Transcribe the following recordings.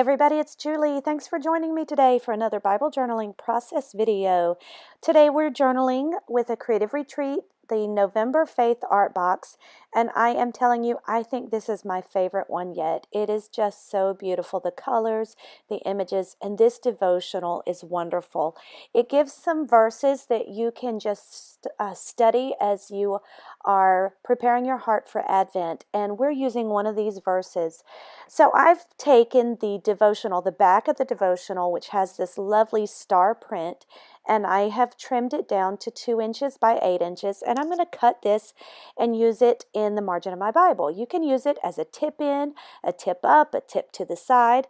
everybody, it's Julie. Thanks for joining me today for another Bible journaling process video. Today we're journaling with a creative retreat, the November Faith Art Box, and I am telling you, I think this is my favorite one yet. It is just so beautiful. The colors, the images, and this devotional is wonderful. It gives some verses that you can just study as you are preparing your heart for Advent, and we're using one of these verses. So I've taken the devotional, the back of the devotional, which has this lovely star print, and I have trimmed it down to 2 inches by 8 inches, and I'm going to cut this and use it in the margin of my Bible. You can use it as a tip in, a tip up, a tip to the side,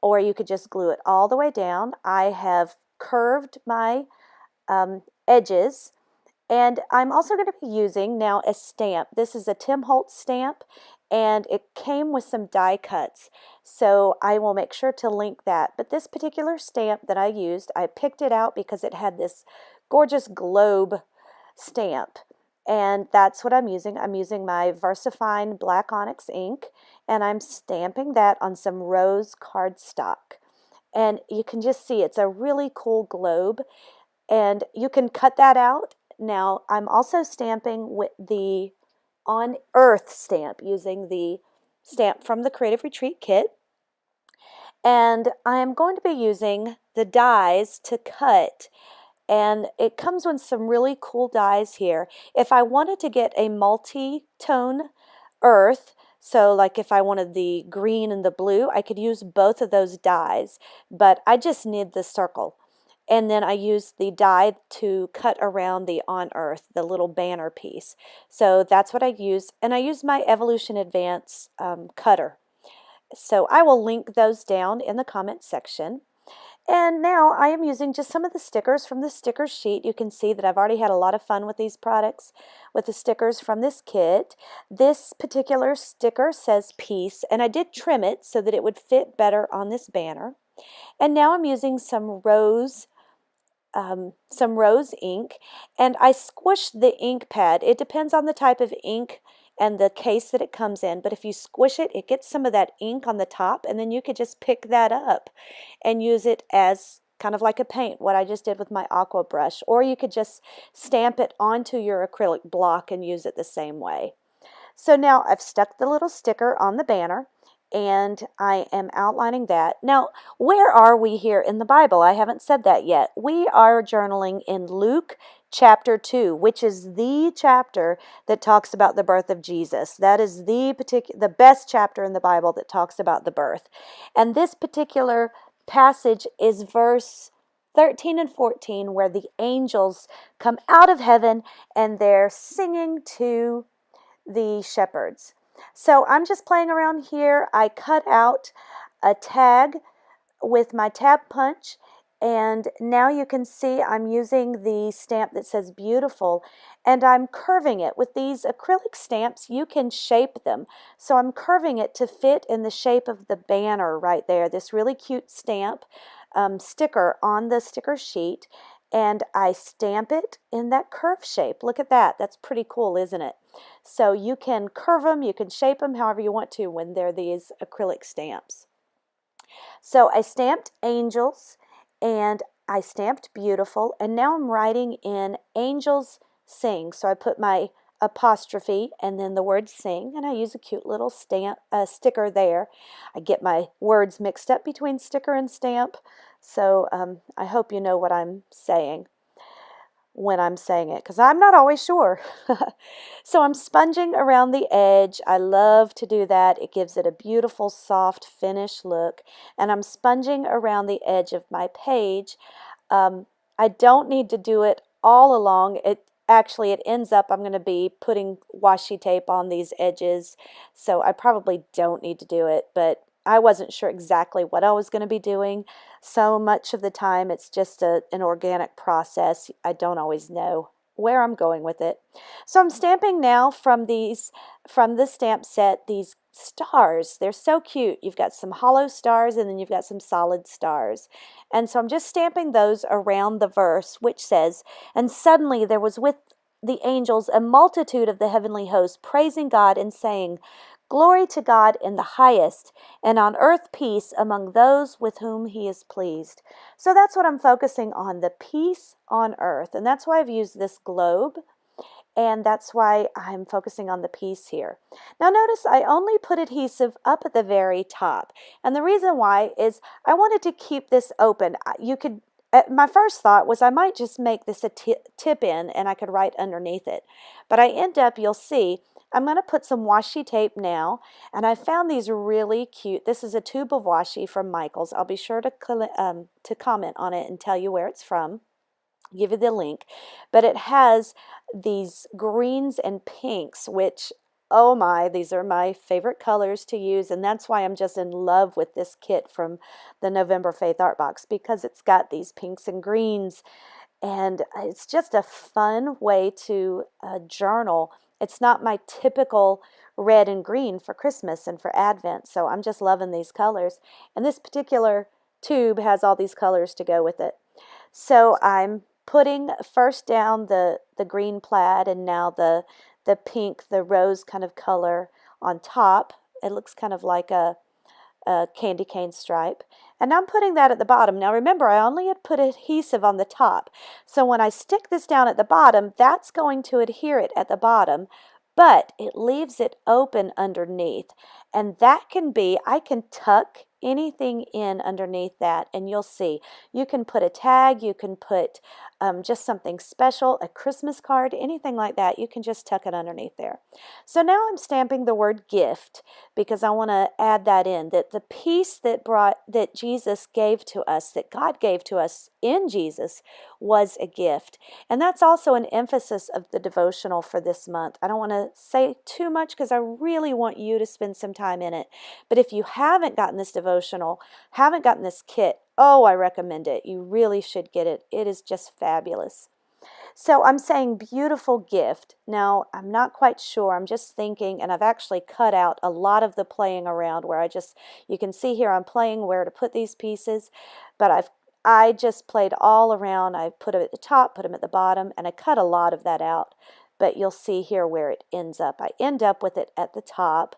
or you could just glue it all the way down. I have curved my edges, and I'm also going to be using now a stamp. This is a Tim Holtz stamp, and it came with some die cuts, so I will make sure to link that. But this particular stamp that I used, I picked it out because it had this gorgeous globe stamp, and that's what I'm using. I'm using my VersaFine Black Onyx ink, and I'm stamping that on some rose cardstock. And you can just see it's a really cool globe, and you can cut that out. Now, I'm also stamping with the On Earth stamp, using the stamp from the Creative Retreat kit. And I am going to be using the dies to cut. And it comes with some really cool dies here. If I wanted to get a multi-tone earth, so like if I wanted the green and the blue, I could use both of those dies. But I just need the circle. And then I use the die to cut around the On Earth, the little banner piece. So that's what I use. And I use my Evolution Advance cutter. So I will link those down in the comment section. And now I am using just some of the stickers from the sticker sheet. You can see that I've already had a lot of fun with these products, with the stickers from this kit. This particular sticker says peace, and I did trim it so that it would fit better on this banner. And now I'm using some rose ink, and I squished the ink pad. It depends on the type of ink and the case that it comes in, but if you squish it, it gets some of that ink on the top, and then you could just pick that up and use it as kind of like a paint, what I just did with my aqua brush, or you could just stamp it onto your acrylic block and use it the same way. So now I've stuck the little sticker on the banner, and I am outlining that. Now, where are we here in the Bible? I haven't said that yet. We are journaling in Luke chapter 2, which is the chapter that talks about the birth of Jesus. That is the best chapter in the Bible that talks about the birth. And this particular passage is verse 13 and 14, where the angels come out of heaven and they're singing to the shepherds. So I'm just playing around here. I cut out a tag with my tab punch, and now you can see I'm using the stamp that says beautiful, and I'm curving it. With these acrylic stamps, you can shape them. So I'm curving it to fit in the shape of the banner right there, this really cute stamp sticker on the sticker sheet, and I stamp it in that curve shape. Look at that. That's pretty cool, isn't it? So you can curve them, you can shape them however you want to when they're these acrylic stamps. So I stamped angels, and I stamped beautiful, and now I'm writing in angels sing. So I put my apostrophe and then the word sing, and I use a cute little sticker there. I get my words mixed up between sticker and stamp, so I hope you know what I'm saying when I'm saying it, because I'm not always sure. So I'm sponging around the edge. I love to do that. It gives it a beautiful, soft finish look. And I'm sponging around the edge of my page. I don't need to do it all along. It ends up, I'm going to be putting washi tape on these edges, so I probably don't need to do it, but I wasn't sure exactly what I was going to be doing. So much of the time it's just an organic process. I don't always know where I'm going with it. So I'm stamping now from the stamp set, these stars. They're so cute. You've got some hollow stars, and then you've got some solid stars. And so I'm just stamping those around the verse, which says, "And suddenly there was with the angels a multitude of the heavenly host, praising God and saying, Glory to God in the highest, and on earth peace among those with whom he is pleased. So that's what I'm focusing on, the peace on earth. And that's why I've used this globe, and that's why I'm focusing on the piece here. Now notice I only put adhesive up at the very top, and the reason why is I wanted to keep this open. You could, my first thought was I might just make this a tip in and I could write underneath it, but I end up, you'll see, I'm going to put some washi tape now, and I found these really cute. This is a tube of washi from Michael's. I'll be sure to comment on it and tell you where it's from, give you the link, but it has these greens and pinks, which, oh my, these are my favorite colors to use, and that's why I'm just in love with this kit from the November Faith Art Box, because it's got these pinks and greens, and it's just a fun way to journal. It's not my typical red and green for Christmas and for Advent, so I'm just loving these colors, and this particular tube has all these colors to go with it. So I'm putting first down the green plaid, and now the pink, the rose kind of color on top. It looks kind of like a candy cane stripe. And I'm putting that at the bottom. Now remember, I only had put adhesive on the top. So when I stick this down at the bottom, that's going to adhere it at the bottom, but it leaves it open underneath. And that can be, I can tuck anything in underneath that, and you'll see. You can put a tag, you can put just something special, a Christmas card, anything like that. You can just tuck it underneath there. So now I'm stamping the word gift, because I want to add that in, that the peace that Jesus gave to us, that God gave to us in Jesus, was a gift. And that's also an emphasis of the devotional for this month. I don't want to say too much because I really want you to spend some time in it. But if you haven't gotten this devotional, haven't gotten this kit, oh, I recommend it. You really should get it. It is just fabulous. So I'm saying beautiful gift. Now, I'm not quite sure. I'm just thinking, and I've actually cut out a lot of the playing around where you can see here I'm playing where to put these pieces, but I just played all around. I put them at the top, put them at the bottom, and I cut a lot of that out. But you'll see here where it ends up. I end up with it at the top,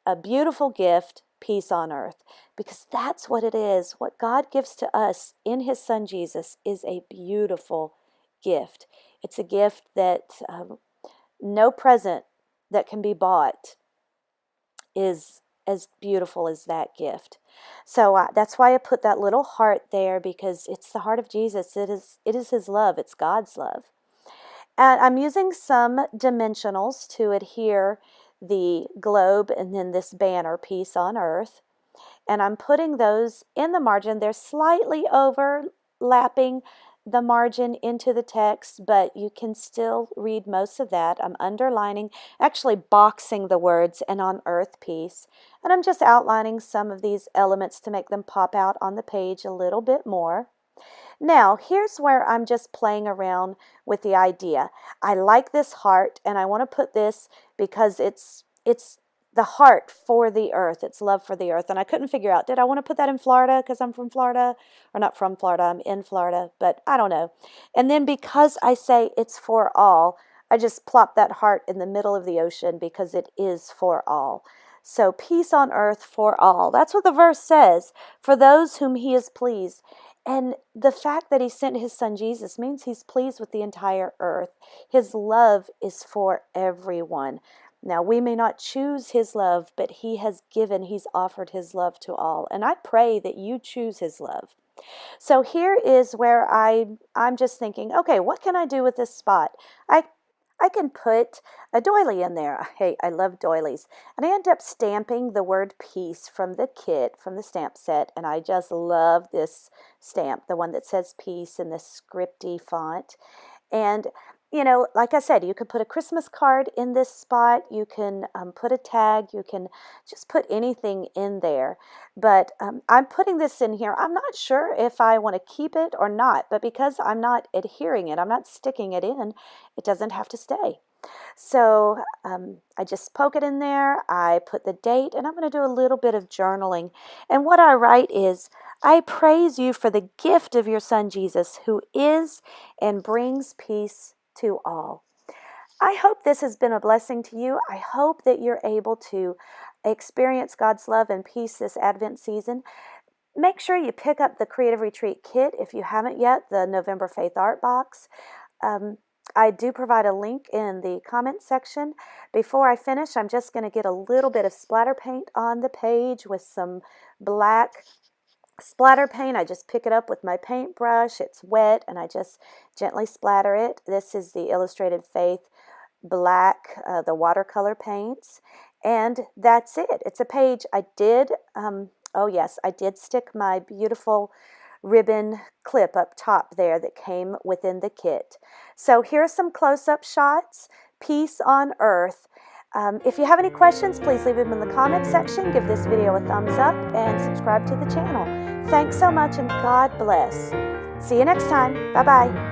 a beautiful gift, peace on earth, because that's what it is. What God gives to us in his son Jesus is a beautiful gift. It's a gift that no present that can be bought is as beautiful as that gift. So that's why I put that little heart there, because it's the heart of Jesus. It is his love. It's God's love. And I'm using some dimensionals to adhere the globe and then this banner, peace on earth. And I'm putting those in the margin. They're slightly overlapping the margin into the text, but you can still read most of that. I'm underlining, actually boxing the words, and on earth peace. And I'm just outlining some of these elements to make them pop out on the page a little bit more. Now, here's where I'm just playing around with the idea. I like this heart, and I want to put this because it's the heart for the earth. It's love for the earth. And I couldn't figure out, did I want to put that in Florida because I'm from Florida? Or not from Florida, I'm in Florida, but I don't know. And then because I say it's for all, I just plop that heart in the middle of the ocean because it is for all. So peace on earth for all. That's what the verse says, for those whom he is pleased. And the fact that he sent his son Jesus means he's pleased with the entire earth. His love is for everyone. Now, we may not choose his love, but he's offered his love to all. And I pray that you choose his love. So here is where I'm just thinking, okay, what can I do with this spot? I can put a doily in there. Hey, I love doilies. And I end up stamping the word peace from the kit, from the stamp set. And I just love this stamp, the one that says peace in this scripty font. And, you know, like I said, you could put a Christmas card in this spot. You can put a tag. You can just put anything in there. But I'm putting this in here. I'm not sure if I want to keep it or not. But because I'm not adhering it, I'm not sticking it in, it doesn't have to stay. So I just poke it in there. I put the date, and I'm going to do a little bit of journaling. And what I write is, I praise you for the gift of your son Jesus, who is and brings peace to all. I hope this has been a blessing to you. I hope that you're able to experience God's love and peace this Advent season. Make sure you pick up the Creative Retreat Kit if you haven't yet, the November Faith Art Box. I do provide a link in the comment section. Before I finish, I'm just going to get a little bit of splatter paint on the page with some black splatter paint. I just pick it up with my paintbrush. It's wet and I just gently splatter it. This is the Illustrated Faith black, the watercolor paints, and that's it. It's a page. I did, oh yes, I did stick my beautiful ribbon clip up top there that came within the kit. So here are some close-up shots. Peace on earth. If you have any questions, please leave them in the comment section. Give this video a thumbs up and subscribe to the channel. Thanks so much and God bless. See you next time. Bye-bye.